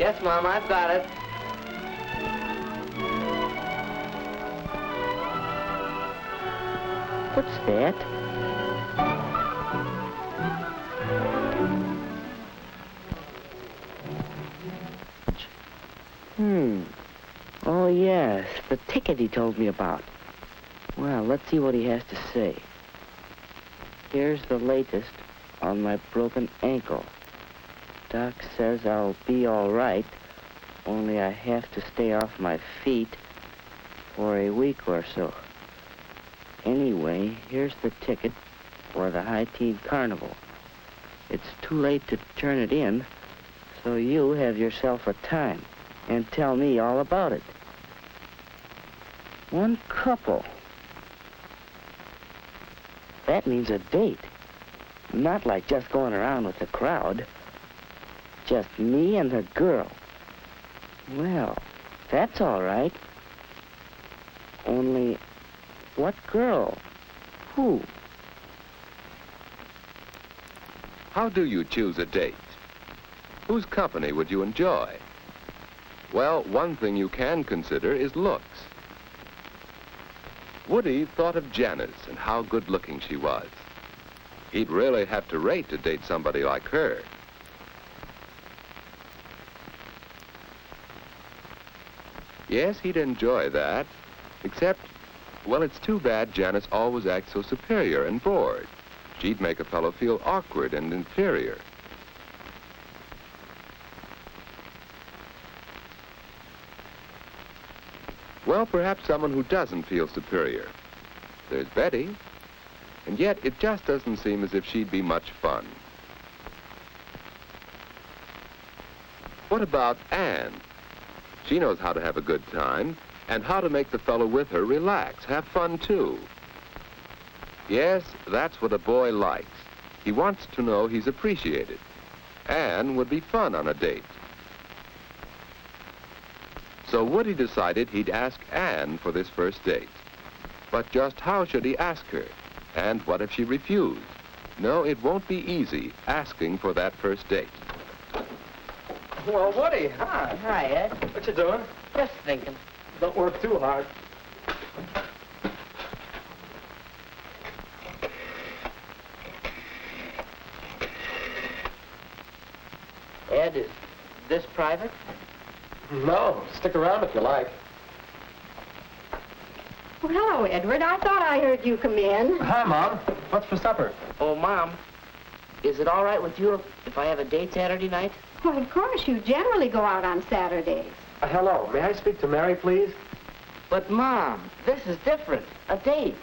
Yes, Mom, I've got it. What's that? Oh, yes, the ticket he told me about. Well, let's see what he has to say. Here's the latest on my broken ankle. Doc says I'll be all right, only I have to stay off my feet for a week or so. Anyway, here's the ticket for the high-teen carnival. It's too late to turn it in, so you have yourself a time and tell me all about it. One couple. That means a date. Not like just going around with the crowd. Just me and the girl. Well, that's all right. Only, what girl? Who? How do you choose a date? Whose company would you enjoy? Well, one thing you can consider is looks. Woody thought of Janice and how good-looking she was. He'd really have to rate to date somebody like her. Yes, he'd enjoy that, except, well, it's too bad Janice always acts so superior and bored. She'd make a fellow feel awkward and inferior. Well, perhaps someone who doesn't feel superior. There's Betty, and yet it just doesn't seem as if she'd be much fun. What about Anne? She knows how to have a good time and how to make the fellow with her relax, have fun too. Yes, that's what a boy likes. He wants to know he's appreciated. Anne would be fun on a date. So Woody decided he'd ask Anne for this first date. But just how should he ask her? And what if she refused? No, it won't be easy asking for that first date. Well, Woody, hi. Hi, Ed. What you doing? Just thinking. Don't work too hard. Ed, is this private? No, stick around if you like. Well, hello, Edward. I thought I heard you come in. Hi, Mom. What's for supper? Oh, Mom, is it all right with you if I have a date Saturday night? Well, of course, you generally go out on Saturdays. Hello. May I speak to Mary, please? But, Mom, this is different. A date.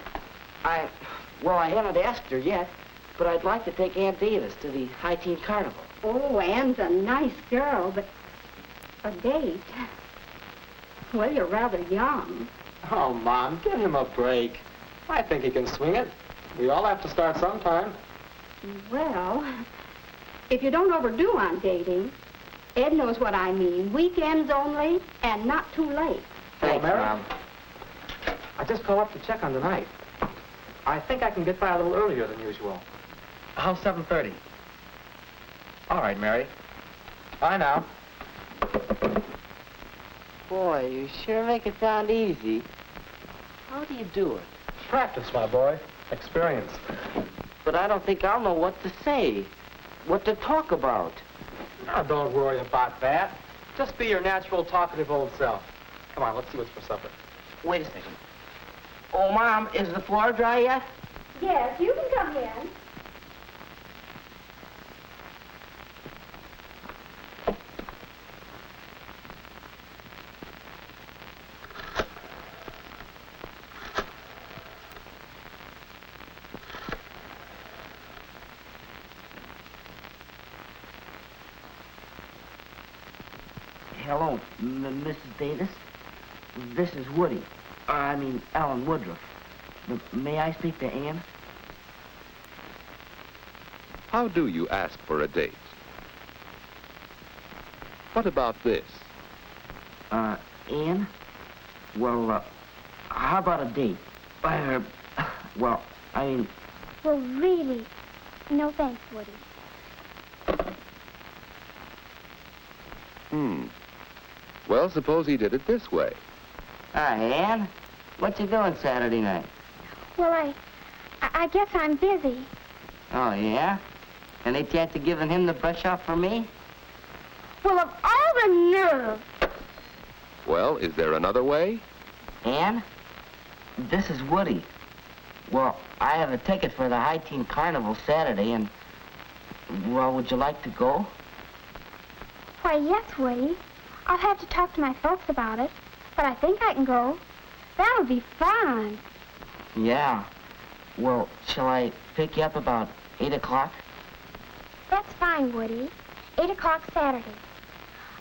Well, I haven't asked her yet, but I'd like to take Aunt Davis to the high-teen carnival. Oh, Anne's a nice girl, but a date? Well, you're rather young. Oh, Mom, give him a break. I think he can swing it. We all have to start sometime. Well, if you don't overdo on dating, Ed knows what I mean. Weekends only, and not too late. Thanks, Mary? Mom. I just called up to check on tonight. I think I can get by a little earlier than usual. How's 7:30? All right, Mary. Bye now. Boy, you sure make it sound easy. How do you do it? Practice, my boy. Experience. But I don't think I'll know what to say, what to talk about. Now, don't worry about that. Just be your natural, talkative old self. Come on, let's see what's for supper. Wait a second. Oh, Mom, is the floor dry yet? Yes, you can come in. Hello, Mrs. Davis. This is Woody. Alan Woodruff. May I speak to Anne? How do you ask for a date? What about this? Anne? Well, how about a date? Well, really, no thanks, Woody. Well, suppose he did it this way. Hi, Ann. What you doing Saturday night? Well, I guess I'm busy. Oh, yeah? Any chance of giving him the brush off for me? Well, of all the nerve. Well, is there another way? Ann, this is Woody. Well, I have a ticket for the High Teen Carnival Saturday, and, well, would you like to go? Why, yes, Woody. I'll have to talk to my folks about it, but I think I can go. That'll be fun. Yeah. Well, shall I pick you up about 8 o'clock? That's fine, Woody. 8 o'clock Saturday.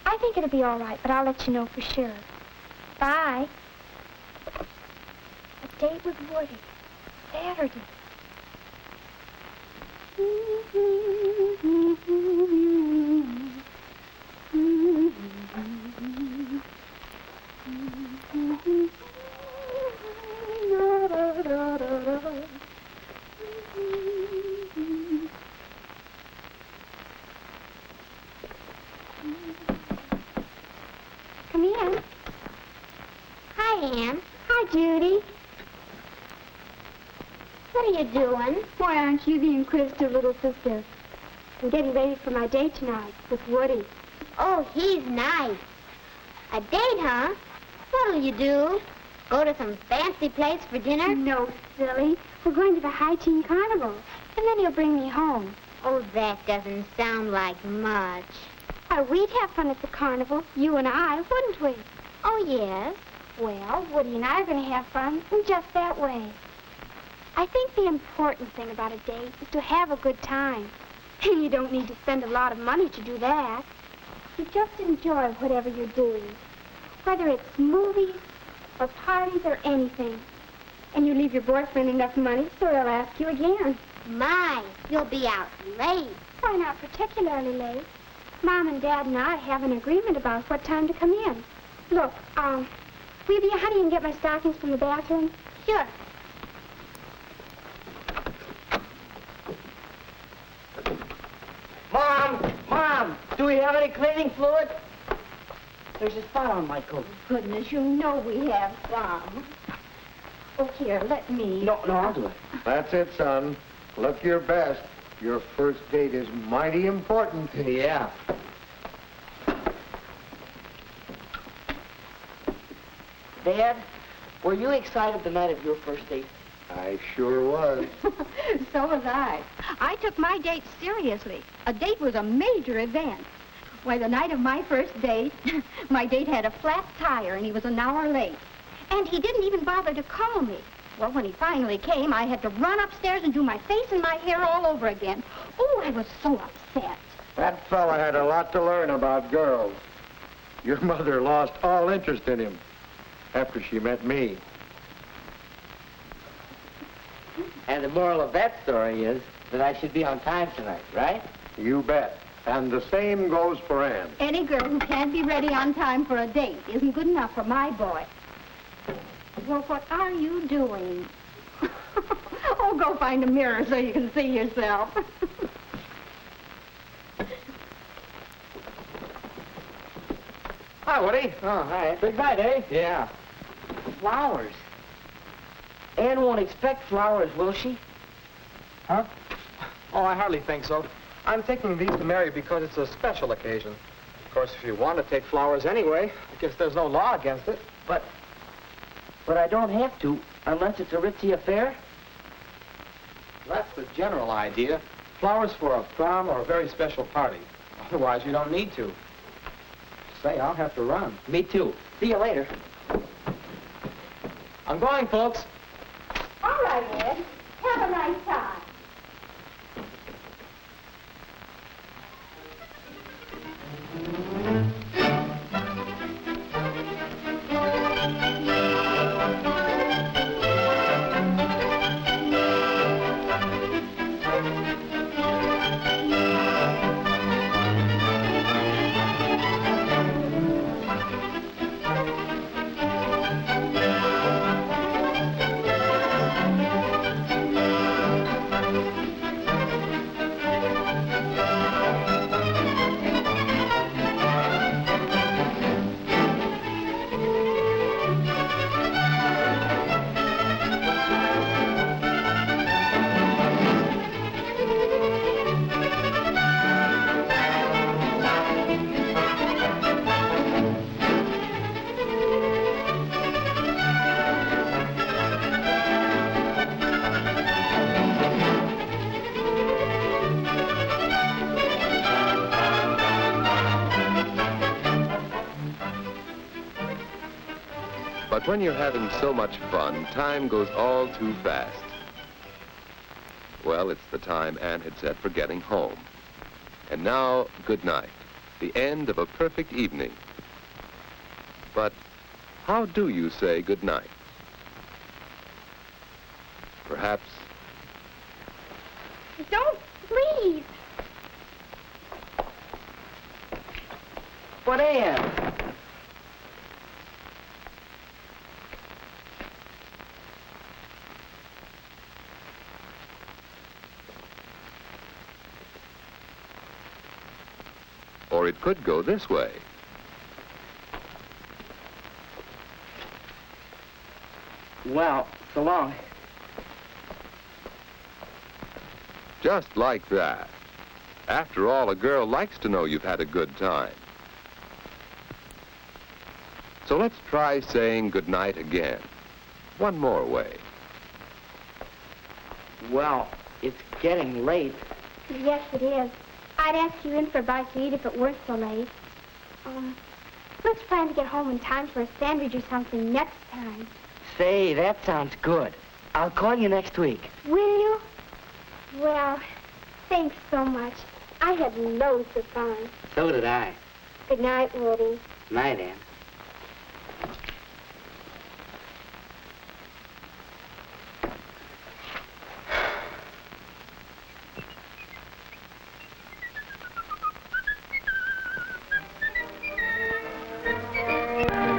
I think it'll be all right, but I'll let you know for sure. Bye. A date with Woody. Saturday. Come in. Hi, Ann. Hi, Judy. What are you doing? Why aren't you the inquisitive little sister? I'm getting ready for my date tonight with Woody. Oh, he's nice. A date, huh? What'll you do? Go to some fancy place for dinner? No, silly. We're going to the High Teen Carnival, and then he'll bring me home. Oh, that doesn't sound like much. Why, we'd have fun at the carnival, you and I, wouldn't we? Oh, yes. Well, Woody and I are going to have fun in just that way. I think the important thing about a date is to have a good time. And you don't need to spend a lot of money to do that. You just enjoy whatever you're doing, whether it's movies or parties or anything. And you leave your boyfriend enough money so he'll ask you again. My, you'll be out late. Why, not particularly late. Mom and Dad and I have an agreement about what time to come in. Look, will you be a honey and get my stockings from the bathroom? Sure. Mom, do we have any cleaning fluid? There's a spot on my coat. Goodness, you know we have some. Oh, here, let me. No, I'll do it. That's it, son. Look your best. Your first date is mighty important. Yeah. Dad, were you excited the night of your first date? I sure was. So was I. I took my date seriously. A date was a major event. Why, the night of my first date, my date had a flat tire and he was an hour late. And he didn't even bother to call me. Well, when he finally came, I had to run upstairs and do my face and my hair all over again. Oh, I was so upset. That fella had a lot to learn about girls. Your mother lost all interest in him after she met me. And the moral of that story is that I should be on time tonight, right? You bet. And the same goes for Ann. Any girl who can't be ready on time for a date isn't good enough for my boy. Well, what are you doing? Oh, go find a mirror so you can see yourself. Hi, Woody. Oh, hi. Big night, eh? Yeah. Flowers. Ann won't expect flowers, will she? Huh? Oh, I hardly think so. I'm taking these to Mary because it's a special occasion. Of course, if you want to take flowers anyway, I guess there's no law against it. But I don't have to, unless it's a ritzy affair. That's the general idea. Flowers for a prom or a very special party. Otherwise, you don't need to. Say, I'll have to run. Me too. See you later. I'm going, folks. All right, Ed. Have a nice time. But when you're having so much fun, time goes all too fast. Well, it's the time Anne had set for getting home. And now, good night. The end of a perfect evening. But how do you say good night? Perhaps... Don't, please. But Anne! Or it could go this way. Well, so long. Just like that. After all, a girl likes to know you've had a good time. So let's try saying goodnight again. One more way. Well, it's getting late. Yes, it is. I'd ask you in for a bite to eat if it weren't so late. Let's plan to get home in time for a sandwich or something next time. Say, that sounds good. I'll call you next week. Will you? Well, thanks so much. I had loads of fun. So did I. Good night, Woody. Night, Anne.